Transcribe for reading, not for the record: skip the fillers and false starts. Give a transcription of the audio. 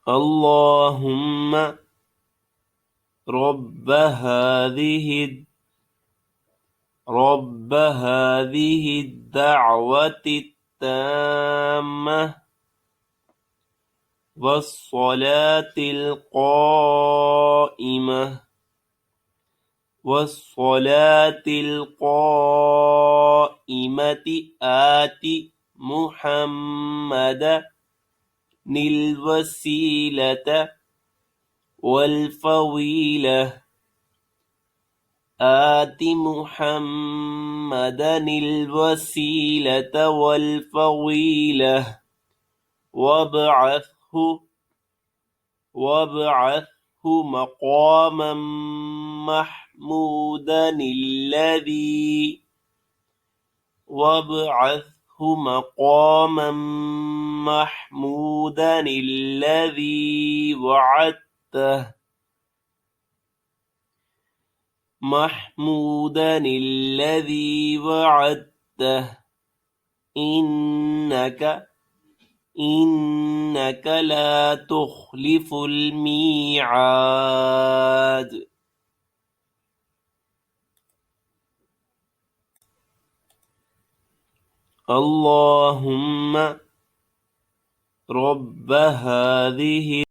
اللهم رب هذه الدعوة التامة والصلاة القائمة آت محمدا الوسيلة والفضيلة آت محمدا الوسيلة والفضيلة وابعثه مقاما محمودا الذي وعدته إنك لا تخلف الميعاد. اللهم رب هذه